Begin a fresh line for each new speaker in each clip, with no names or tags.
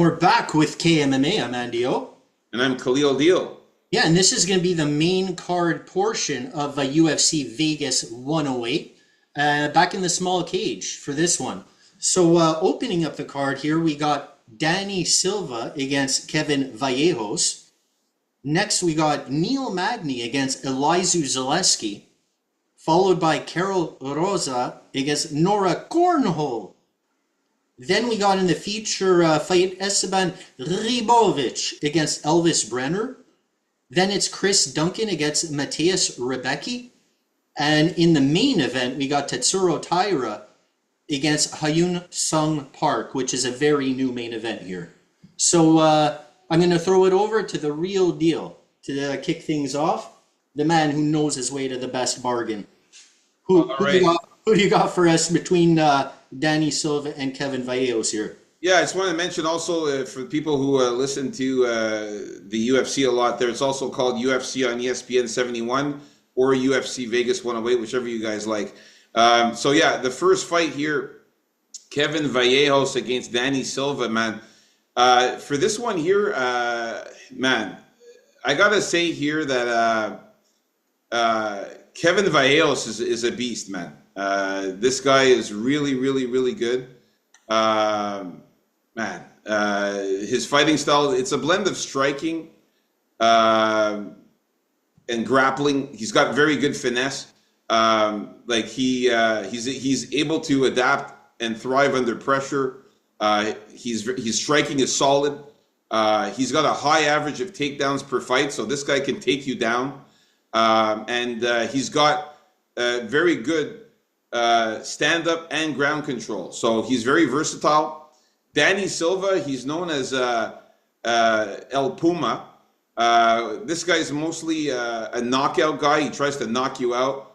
we're back with KMMA. I'm Andio.
And I'm Khalil Deal.
Yeah, and this is going to be the main card portion of UFC Vegas 108. Back in the small cage for this one. So opening up the card here, we got Danny Silva against Kevin Vallejos. Next, we got Neil Magny against Elizeu Zaleski, followed by Carol Rosa against Nora Cornhole. Then we got in the feature fight Esteban Ribovic against Elvis Brenner. Then it's Chris Duncan against Matthias Rebecki. And in the main event, we got Tetsuro Taira against Hyun Sung Park, which is a very new main event here. So I'm going to throw it over to the real deal to kick things off. The man who knows his way to the best bargain. Who do you got for us between Danny Silva and Kevin Vallejos here?
Yeah, I just want to mention also for people who listen to the UFC a lot, there's also called UFC on ESPN 71 or UFC Vegas 108, whichever you guys like. So yeah, the first fight here, Kevin Vallejos against Danny Silva, man. For this one here, man, I gotta say here that Kevin Vallejos is a beast, man. This guy is really, really, really good. Man, his fighting style, it's a blend of striking and grappling. He's got very good finesse. He's able to adapt and thrive under pressure. His striking is solid. He's got a high average of takedowns per fight, so this guy can take you down. And he's got very good stand-up and ground control. So he's very versatile. Danny Silva, he's known as El Puma. This guy's mostly a knockout guy. He tries to knock you out.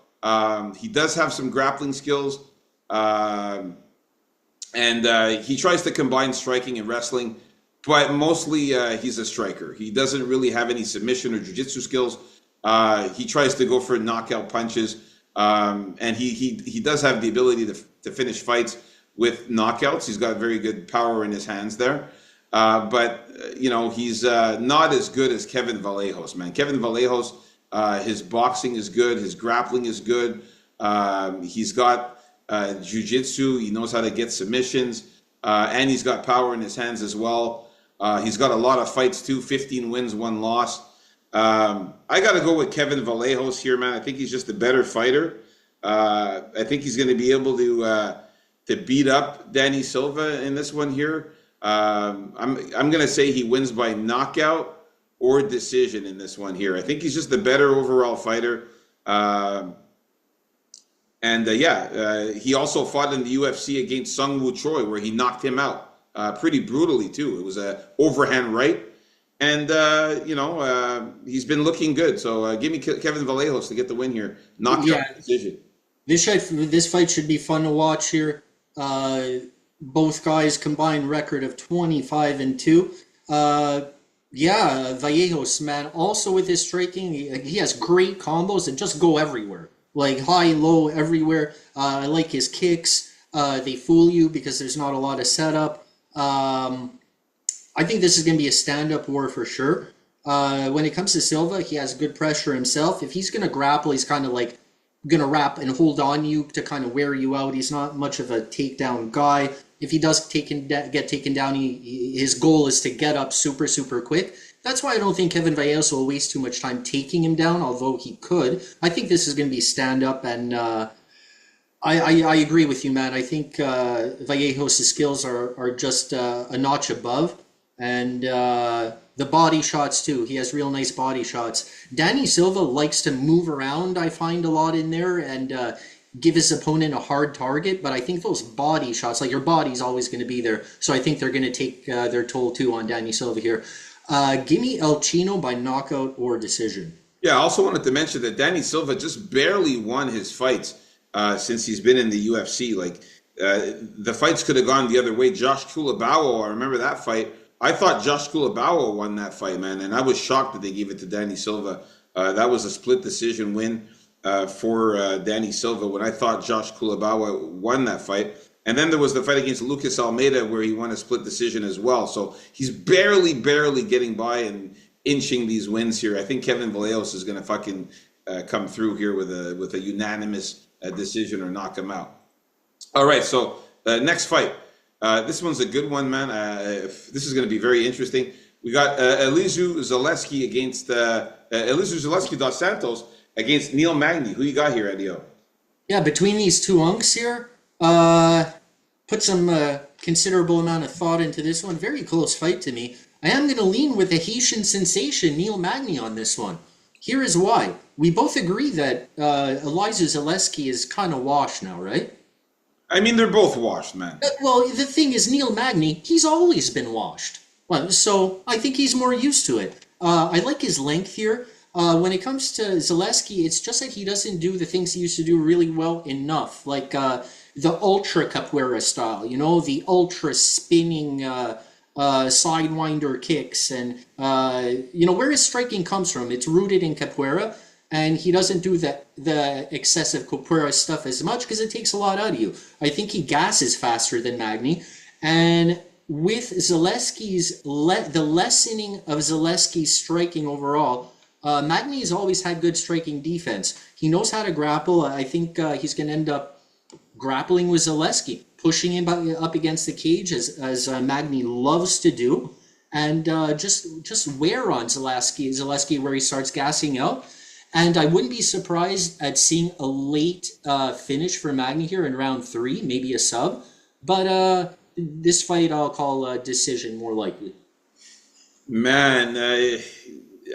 He does have some grappling skills. And he tries to combine striking and wrestling. But mostly he's a striker. He doesn't really have any submission or jiu-jitsu skills. He tries to go for knockout punches. And he does have the ability to finish fights with knockouts. He's got very good power in his hands there. But he's not as good as Kevin Vallejos, man. Kevin Vallejos, his boxing is good. His grappling is good. He's got jiu-jitsu. He knows how to get submissions. And he's got power in his hands as well. He's got a lot of fights too, 15 wins, 1 loss. I got to go with Kevin Vallejos here, man. I think he's just a better fighter. I think he's going to be able to beat up Danny Silva in this one here. I'm going to say he wins by knockout or decision in this one here. I think he's just the better overall fighter. He also fought in the UFC against Sung Woo Choi, where he knocked him out pretty brutally too. It was a overhand right. And, he's been looking good. So give me Kevin Vallejos to get the win here. Knockout decision.
This fight should be fun to watch here. Both guys combined record of 25-2. Vallejos, man, also with his striking, he has great combos that just go everywhere. Like high, low, everywhere. I like his kicks. They fool you because there's not a lot of setup. I think this is going to be a stand-up war for sure. When it comes to Silva, he has good pressure himself. If he's going to grapple, he's kind of like going to wrap and hold on you to kind of wear you out. He's not much of a takedown guy. If he does get taken down, his goal is to get up super, super quick. That's why I don't think Kevin Vallejos will waste too much time taking him down, although he could. I think this is going to be stand-up, and I agree with you, man. I think Vallejos' skills are just a notch above. And the body shots too. He has real nice body shots. Danny Silva likes to move around, I find, a lot in there and give his opponent a hard target. But I think those body shots, like your body's always going to be there. So I think they're going to take their toll too on Danny Silva here. Give me El Chino by knockout or decision.
Yeah, I also wanted to mention that Danny Silva just barely won his fights since he's been in the UFC. The fights could have gone the other way. Josh Kulabawa, I remember that fight. I thought Josh Kulabawa won that fight, man, and I was shocked that they gave it to Danny Silva. That was a split decision win for Danny Silva when I thought Josh Kulabawa won that fight. And then there was the fight against Lucas Almeida where he won a split decision as well. So he's barely getting by and inching these wins here. I think Kevin Vallejos is going to fucking come through here with a unanimous decision or knock him out. All right, so next fight. This one's a good one, man. This is going to be very interesting. We got Elizeu Zaleski against Elizeu Zaleski dos Santos against Neil Magny. Who you got here, Adio?
Yeah, between these two unks here, put some considerable amount of thought into this one. Very close fight to me. I am going to lean with the Haitian sensation Neil Magny on this one. Here is why. We both agree that Elizeu Zaleski is kind of washed now, right?
I mean, they're both washed, man.
Well, the thing is, Neil Magny, he's always been washed. Well, so I think he's more used to it. I like his length here. When it comes to Zaleski, it's just that he doesn't do the things he used to do really well enough, like the ultra capoeira style, you know, the ultra spinning sidewinder kicks, and you know where his striking comes from. It's rooted in capoeira, and he doesn't do the excessive capoeira stuff as much because it takes a lot out of you. I think he gasses faster than Magny, and with Zaleski's the lessening of Zaleski's striking overall. Magny has always had good striking defense. He knows how to grapple. I think he's going to end up grappling with Zaleski, pushing him up against the cage as Magny loves to do, and just wear on Zaleski where he starts gassing out. And I wouldn't be surprised at seeing a late finish for Magny here in round 3, maybe a sub. But this fight I'll call a decision more likely.
Man,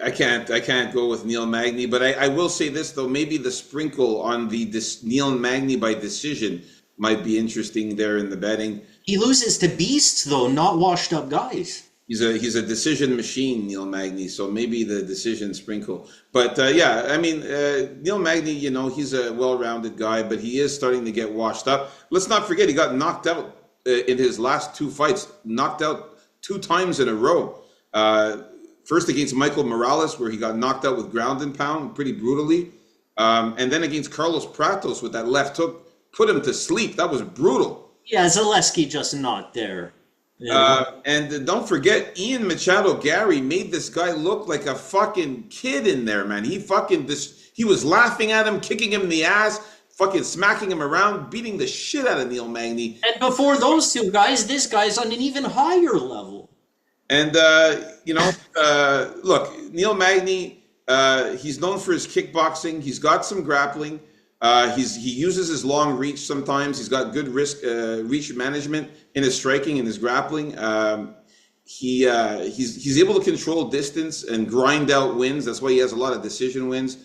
I can't go with Neil Magny, but I will say this though, maybe the sprinkle on the Neil Magny by decision might be interesting there in the betting.
He loses to beasts though, not washed up guys.
He's a decision machine, Neil Magny, so maybe the decision sprinkle. But yeah, I mean, Neil Magny, you know, he's a well-rounded guy, but he is starting to get washed up. Let's not forget he got knocked out in his last 2 fights, knocked out 2 times in a row. First against Michael Morales, where he got knocked out with ground and pound pretty brutally. And then against Carlos Pratos with that left hook, put him to sleep. That was brutal.
Yeah, Zaleski just not there. Yeah.
And don't forget, Ian Machado Gary made this guy look like a fucking kid in there, man. He was laughing at him, kicking him in the ass, fucking smacking him around, beating the shit out of Neil Magny.
And before those two guys, this guy's on an even higher level.
And, you know, look, Neil Magny, he's known for his kickboxing. He's got some grappling. He uses his long reach sometimes. He's got good reach management in his striking and his grappling. He's able to control distance and grind out wins. That's why he has a lot of decision wins.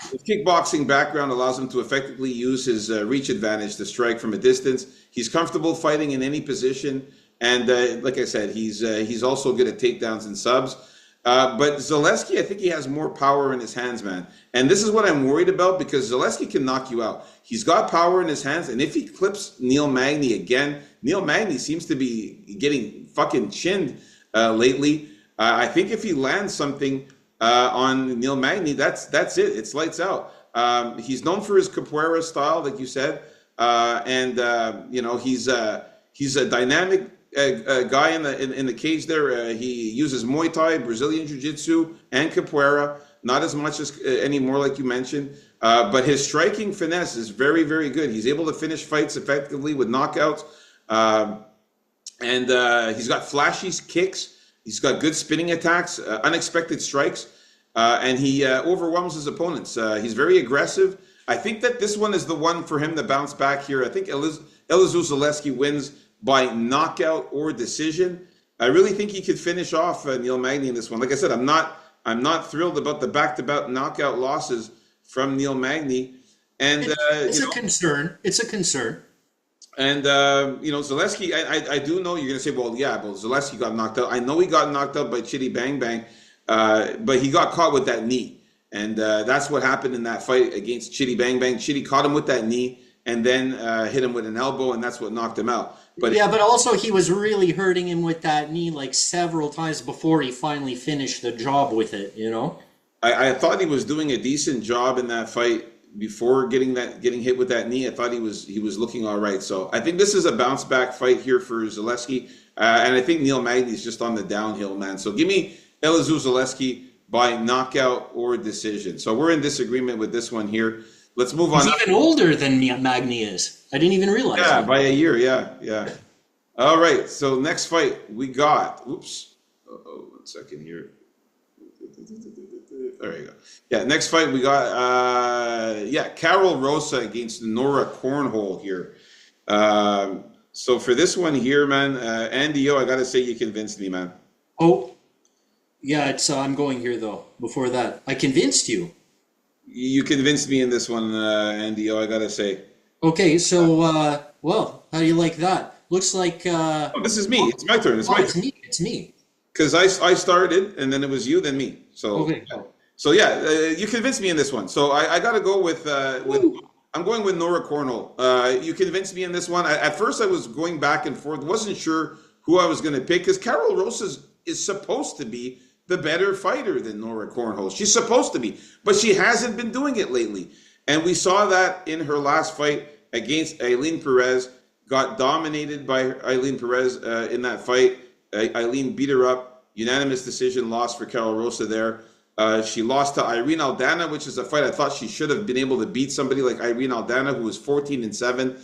His kickboxing background allows him to effectively use his reach advantage to strike from a distance. He's comfortable fighting in any position. And like I said, he's also good at takedowns and subs. But Zaleski, I think he has more power in his hands, man. And this is what I'm worried about because Zaleski can knock you out. He's got power in his hands. And if he clips Neil Magny again, Neil Magny seems to be getting fucking chinned lately. I think if he lands something on Neil Magny, that's it. It's lights out. He's known for his capoeira style, like you said. You know, he's a dynamic guy in the cage there. He uses Muay Thai, Brazilian Jiu-Jitsu, and capoeira. Not as much as anymore, like you mentioned. But his striking finesse is very, very good. He's able to finish fights effectively with knockouts. He's got flashy kicks. He's got good spinning attacks, unexpected strikes. And he overwhelms his opponents. He's very aggressive. I think that this one is the one for him to bounce back here. I think Elizeu Zaleski wins by knockout or decision. I really think he could finish off Neil Magny in this one. Like I said, I'm not thrilled about the back-to-back knockout losses from Neil Magny. And
it's a concern. It's a concern.
And you know, Zaleski, I do know you're gonna say, well, yeah, but Zaleski got knocked out. I know he got knocked out by Chitty Bang Bang, but he got caught with that knee, and that's what happened in that fight against Chitty Bang Bang. Chitty caught him with that knee, and then hit him with an elbow, and that's what knocked him out. But
but also he was really hurting him with that knee like several times before he finally finished the job with it, you know?
I thought he was doing a decent job in that fight before getting hit with that knee. I thought he was looking all right. So I think this is a bounce back fight here for Zaleski, and I think Neil Magny is just on the downhill, man. So give me Elizeu Zaleski by knockout or decision. So we're in disagreement with this one here. Let's move on.
He's even older than Magny is. I didn't even realize.
Yeah,
that.
by a year. Yeah. All right. So next fight we got. Oops. Oh, 1 second here. There you go. Yeah, next fight we got Carol Rosa against Nora Cornhole here. So for this one here, man, Andy O, I gotta say you convinced me, man.
Oh, yeah, it's I'm going here though. Before that, I convinced you.
You convinced me in this one, Andy O, I gotta say.
Okay, so well, how do you like that? Looks like
Oh, this is me. It's my turn. It's my
it's
turn.
me. It's me.
Because I started, and then it was you, then me. So
Okay.
So yeah, you convinced me in this one. So I got to go with I'm going with Nora Cornell. You convinced me in this one. At first I was going back and forth, wasn't sure who I was going to pick because Carol Rosa is supposed to be the better fighter than Nora Cornell. She's supposed to be, but she hasn't been doing it lately. And we saw that in her last fight against Eileen Perez. Got dominated by Eileen Perez in that fight. Eileen beat her up. Unanimous decision loss for Carol Rosa there. She lost to Irene Aldana, which is a fight I thought she should have been able to beat somebody like Irene Aldana, who was 14-7.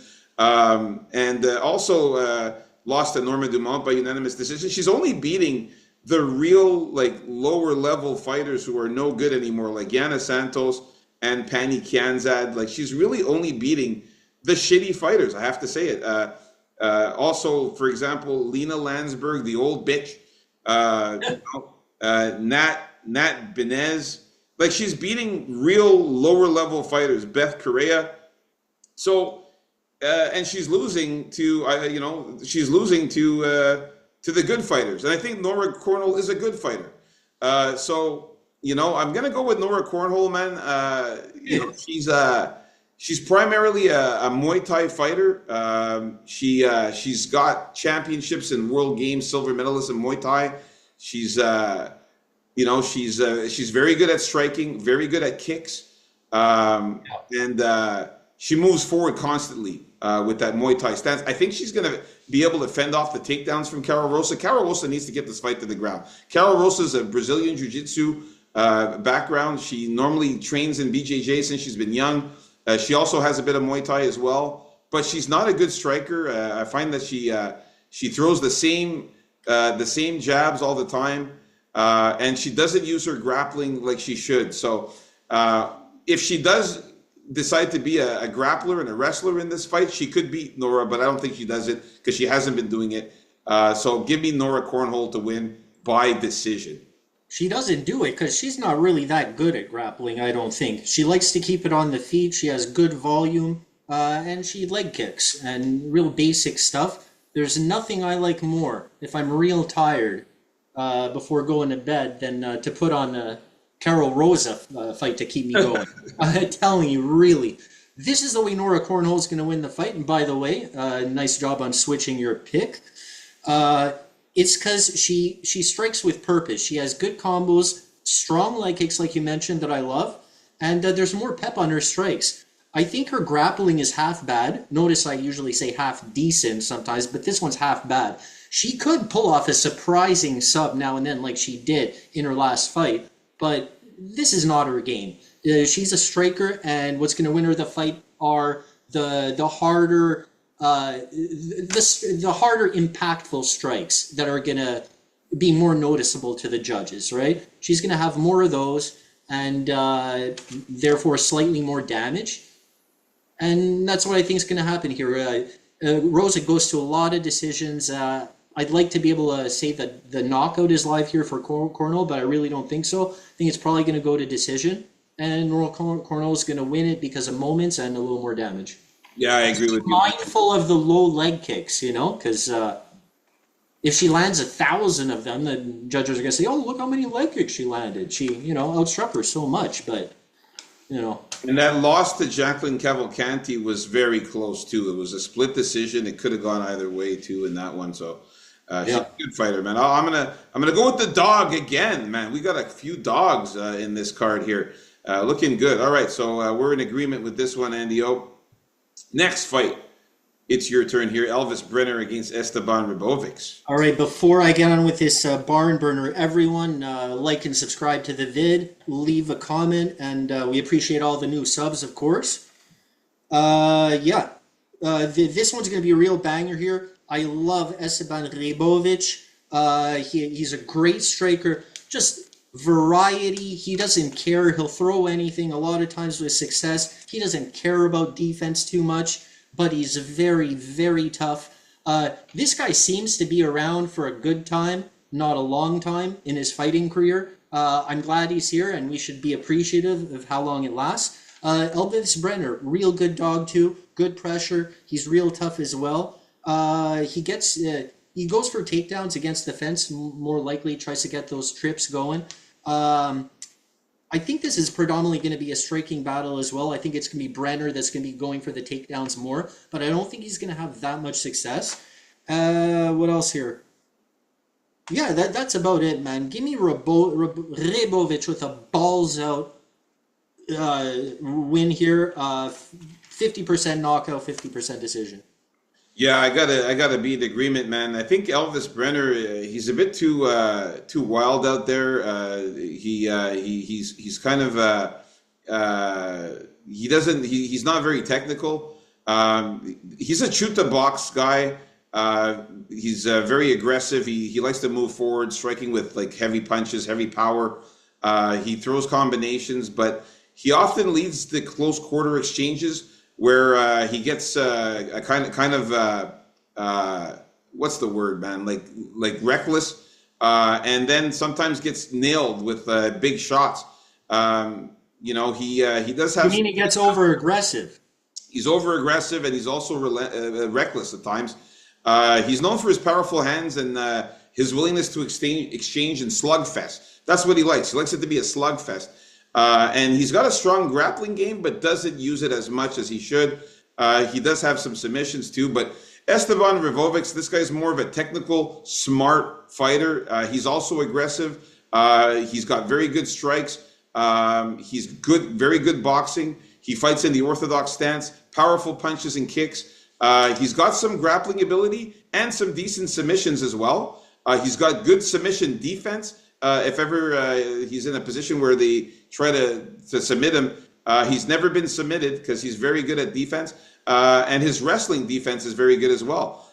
And also lost to Norma Dumont by unanimous decision. She's only beating the real, like, lower level fighters who are no good anymore, like Yana Santos and Pani Kianzad. Like, she's really only beating the shitty fighters, I have to say it. Also, for example, Lena Landsberg, the old bitch, Nat Benez. Like, she's beating real lower level fighters, Beth Correa. So, and she's losing to, she's losing to the good fighters. And I think Nora Cornell is a good fighter. So, I'm going to go with Nora Cornhole, man. She's primarily a Muay Thai fighter. She's got championships in World Games, silver medalist in Muay Thai. She's very good at striking, very good at kicks, and she moves forward constantly with that Muay Thai stance. I think she's going to be able to fend off the takedowns from Carol Rosa. Carol Rosa needs to get this fight to the ground. Carol Rosa is a Brazilian Jiu-Jitsu background. She normally trains in BJJ since she's been young. She also has a bit of Muay Thai as well, but she's not a good striker. I find that she throws the same jabs all the time, and she doesn't use her grappling like she should. So if she does decide to be a grappler and a wrestler in this fight, she could beat Nora, but I don't think she does it because she hasn't been doing it. So give me Nora Cornhole to win by decision.
She doesn't do it because she's not really that good at grappling, I don't think. She likes to keep it on the feet. She has good volume, and she leg kicks and real basic stuff. There's nothing I like more if I'm real tired before going to bed than to put on a Carol Rosa fight to keep me going. I'm telling you, really. This is the way Nora Cornhole is going to win the fight. And by the way, nice job on switching your pick. It's because she strikes with purpose. She has good combos, strong leg kicks like you mentioned that I love, and there's more pep on her strikes. I think her grappling is half bad. Notice I usually say half decent sometimes, but this one's half bad. She could pull off a surprising sub now and then like she did in her last fight, but this is not her game. She's a striker, and what's going to win her the fight are the harder... the harder impactful strikes that are going to be more noticeable to the judges, right? She's going to have more of those and therefore slightly more damage. And that's what I think is going to happen here. Rosa goes to a lot of decisions. I'd like to be able to say that the knockout is live here for Cornell, but I really don't think so. I think it's probably going to go to decision. And Cornell is going to win it because of moments and a little more damage.
Yeah, I agree with you.
Mindful of the low leg kicks, because if she lands 1,000 of them, the judges are going to say, oh, look how many leg kicks she landed. She, outstruck her so much, but,
And that loss to Jacqueline Cavalcanti was very close, too. It was a split decision. It could have gone either way, too, in that one. So she's a good fighter, man. I'm gonna go with the dog again, man. We got a few dogs in this card here. Looking good. All right, so we're in agreement with this one, Andy O. Next fight. It's your turn here. Elvis Brenner against Esteban Ribovics.
All right, before I get on with this barn burner, everyone like and subscribe to the vid, leave a comment, and we appreciate all the new subs, of course. Yeah, this one's going to be a real banger here. I love Esteban Ribovic. He's a great striker, just variety. He doesn't care. He'll throw anything a lot of times with success. He doesn't care about defense too much, but he's very, very tough. This guy seems to be around for a good time, not a long time in his fighting career. I'm glad he's here, and we should be appreciative of how long it lasts. Elvis Brenner, real good dog too. Good pressure. He's real tough as well. He goes for takedowns against the fence. More likely, tries to get those trips going. I think this is predominantly going to be a striking battle as well. I think it's going to be Brenner that's going to be going for the takedowns more, but I don't think he's going to have that much success. What else here? Yeah, that's about it, man. Give me Ribovic with a balls out win here. 50% knockout, 50% decision.
Yeah, I gotta be in agreement, man. I think Elvis Brenner, he's a bit too wild out there. He's kind of he's not very technical. He's a shoot the box guy. He's very aggressive. He likes to move forward, striking with like heavy punches, heavy power. He throws combinations, but he often leads the close quarter exchanges where he gets a kind of what's the word, man? Like reckless, and then sometimes gets nailed with big shots. He does have.
You mean he gets over aggressive?
He's over aggressive, and he's also reckless at times. He's known for his powerful hands and his willingness to exchange and slugfest. That's what he likes. He likes it to be a slugfest. And he's got a strong grappling game, but doesn't use it as much as he should. He does have some submissions too, but Esteban Ribovics, this guy's more of a technical, smart fighter. He's also aggressive. He's got very good strikes. He's very good boxing. He fights in the orthodox stance, powerful punches and kicks. He's got some grappling ability and some decent submissions as well. He's got good submission defense. If ever he's in a position where they try to submit him, he's never been submitted because he's very good at defense. And his wrestling defense is very good as well.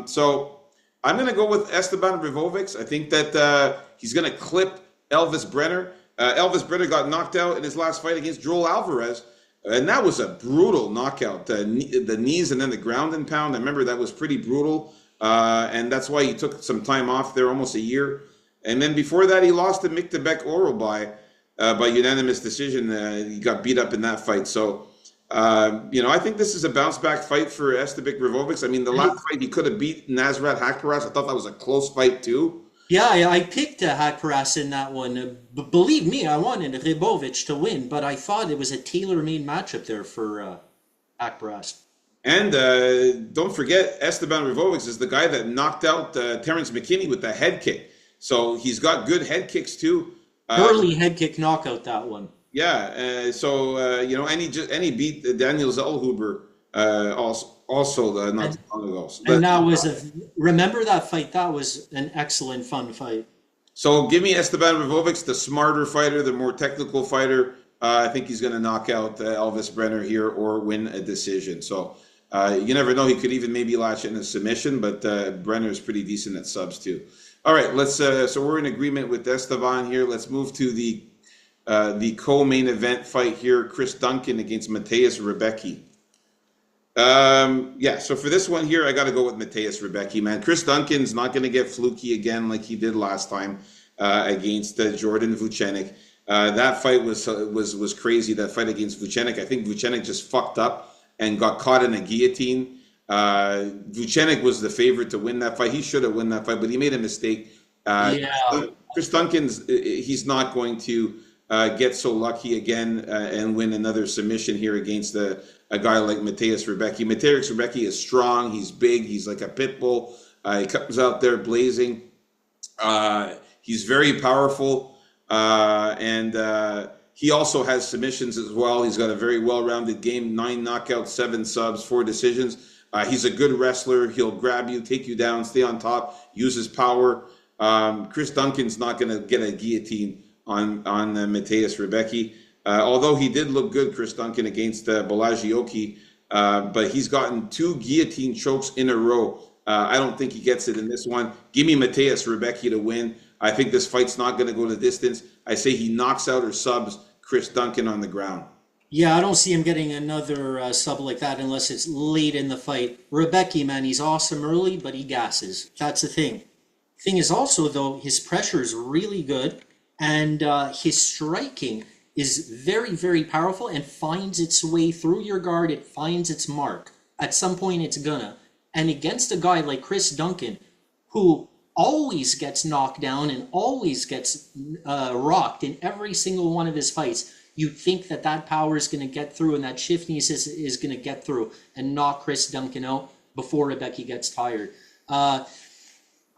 So I'm going to go with Esteban Ribovics. I think that he's going to clip Elvis Brenner. Elvis Brenner got knocked out in his last fight against Joel Alvarez. And that was a brutal knockout. The knees and then the ground and pound. I remember that was pretty brutal. And that's why he took some time off there, almost a year. And then before that, he lost to Miktabek Oralbai by unanimous decision. He got beat up in that fight. So, I think this is a bounce-back fight for Esteban Ribovics. I mean, the last fight, he could have beat Nasrat Haqparast. I thought that was a close fight, too.
Yeah, I picked Haqparast in that one. Believe me, I wanted Ribovic to win, but I thought it was a tailor-made matchup there for Haqparast.
And don't forget, Esteban Ribovics is the guy that knocked out Terrence McKinney with the head kick. So he's got good head kicks too.
Early head kick knockout, that one.
Yeah. And he beat Daniel Zellhuber also not long ago.
And that was remember that fight? That was an excellent, fun fight.
So give me Esteban Ribovics, the smarter fighter, the more technical fighter. I think he's going to knock out Elvis Brenner here or win a decision. So you never know. He could even maybe latch in a submission, but Brenner is pretty decent at subs too. All right, let's. So we're in agreement with Esteban here. Let's move to the co-main event fight here: Chris Duncan against Mateusz Rebecki. So for this one here, I got to go with Mateusz Rebecki, man. Chris Duncan's not going to get fluky again like he did last time against Jordan Vucenic. That fight was crazy. That fight against Vucenic, I think Vucenic just fucked up and got caught in a guillotine. Vucenic was the favorite to win that fight. He should have won that fight, but he made a mistake. Chris Duncan's he's not going to get so lucky again and win another submission here against a guy like Mateusz Rebecki. Mateusz Rebecki is strong. He's big. He's like a pit bull. He comes out there blazing. He's very powerful, and He also has submissions as well. He's got a very well-rounded game, 9 knockouts, 7 subs, 4 decisions. He's a good wrestler. He'll grab you, take you down, stay on top, use his power. Chris Duncan's not going to get a guillotine on Mateusz Rebecki. Although he did look good, Chris Duncan, against Bolagioki, but he's gotten 2 guillotine chokes in a row. I don't think he gets it in this one. Give me Mateusz Rebecki to win. I think this fight's not going to go the distance. I say he knocks out or subs Chris Duncan on the ground.
Yeah, I don't see him getting another sub like that unless it's late in the fight. Rebecki, man, he's awesome early, but he gasses. That's the thing. Thing is also, though, his pressure is really good, and his striking is very, very powerful and finds its way through your guard. It finds its mark. At some point, it's gonna. And against a guy like Chris Duncan, who always gets knocked down and always gets rocked in every single one of his fights, you think that that power is going to get through and that shiftiness is going to get through and knock Chris Duncan out before Rebecki gets tired. I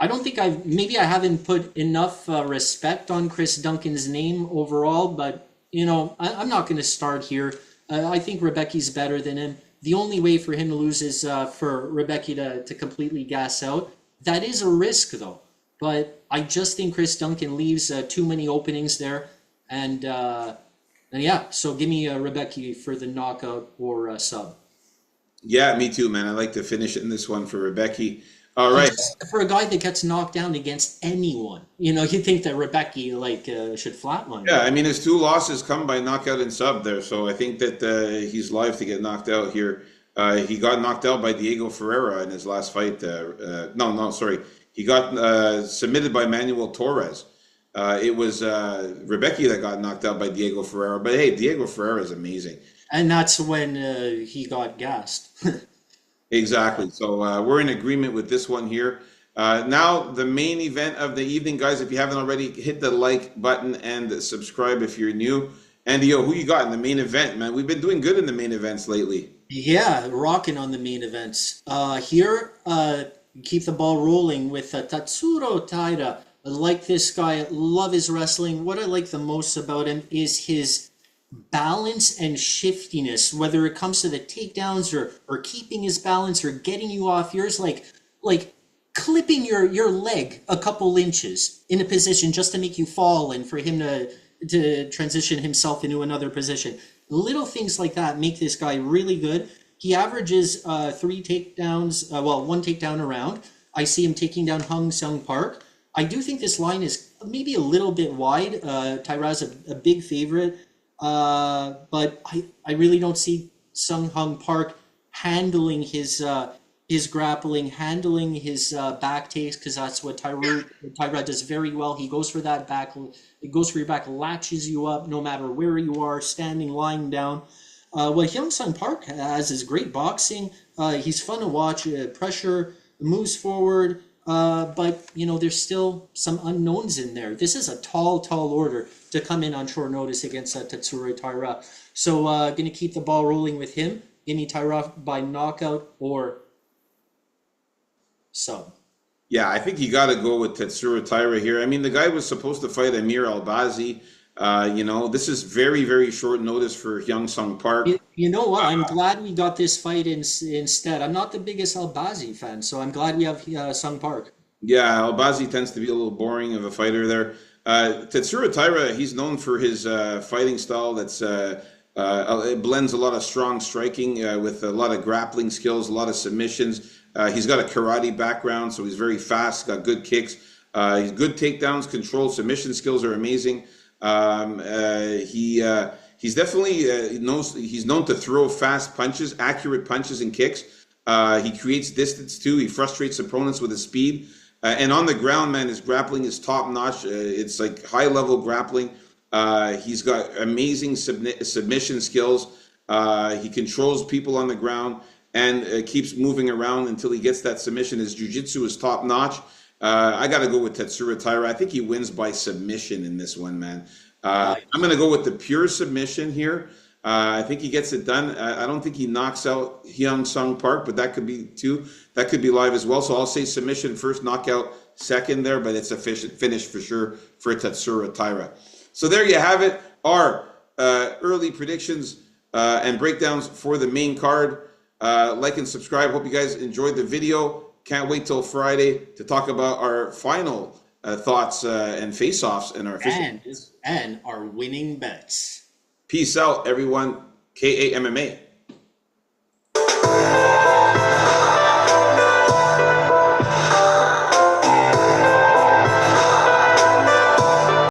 don't think maybe I haven't put enough respect on Chris Duncan's name overall, but, you know, I'm not going to start here. I think Rebecki's better than him. The only way for him to lose is for Rebecki to completely gas out. That is a risk, though. But I just think Chris Duncan leaves too many openings there. And yeah, so give me Rebecki for the knockout or sub.
Yeah, me too, man. I like to finish it in this one for Rebecki. All right.
For a guy that gets knocked down against anyone, you know, you think that Rebecki should flatline.
Yeah, I mean, his 2 losses come by knockout and sub there, so I think that he's live to get knocked out here. He got knocked out by Diego Ferreira in his last fight. Sorry. He got submitted by Manuel Torres. It was Rebecki that got knocked out by Diego Ferreira. But hey, Diego Ferreira is amazing.
And that's when he got gassed.
Exactly. So we're in agreement with this one here. Now, the main event of the evening, guys, if you haven't already, hit the like button and subscribe if you're new. And, who you got in the main event, man? We've been doing good in the main events lately.
Yeah, rocking on the main events. Here, keep the ball rolling with Tatsuro Taira. I like this guy. Love his wrestling. What I like the most about him is his balance and shiftiness, whether it comes to the takedowns or keeping his balance or getting you off yours, like clipping your leg a couple inches in a position just to make you fall and for him to transition himself into another position. Little things like that make this guy really good. He averages 3 takedowns, 1 takedown a round. I see him taking down Hung Seung Park. I do think this line is maybe a little bit wide. Taira's a big favorite, but I really don't see Sung Hung Park handling his grappling, handling his back takes, because that's what Taira does very well. He goes for that back. It goes for your back, latches you up no matter where you are, standing, lying down. Hyun Sung Park has is great boxing. He's fun to watch. Pressure, moves forward. But, there's still some unknowns in there. This is a tall order to come in on short notice against Tatsuro Taira. So going to keep the ball rolling with him. Give me Taira by knockout or sub.
Yeah, I think you got to go with Tatsuro Taira here. I mean, the guy was supposed to fight Amir Albazi. This is very, very short notice for Hyun Sung Park.
You know what? I'm glad we got this fight instead. I'm not the biggest Albazi fan, so I'm glad we have Sung Park.
Yeah, Albazi tends to be a little boring of a fighter there. Tatsuro Taira, he's known for his fighting style that's it blends a lot of strong striking with a lot of grappling skills, a lot of submissions. He's got a karate background, so he's very fast, got good kicks. He's good takedowns, control, submission skills are amazing. He's definitely he's known to throw fast punches, accurate punches and kicks. He creates distance too. He frustrates opponents with his speed. And on the ground, man, his grappling is top notch. It's like high level grappling. He's got amazing submission skills. He controls people on the ground and keeps moving around until he gets that submission. His jiu-jitsu is top notch. I got to go with Tatsuro Taira. I think he wins by submission in this one, man. I'm going to go with the pure submission here. I think he gets it done. I don't think he knocks out Hyun Sung Park, but that could be too. That could be live as well. So I'll say submission first, knockout second there, but it's a finish for sure for Tatsuro Taira. So there you have it. Our early predictions and breakdowns for the main card. Like and subscribe. Hope you guys enjoyed the video. Can't wait till Friday to talk about our final thoughts and face-offs in our official.
And our winning bets.
Peace out, everyone. KAMMA.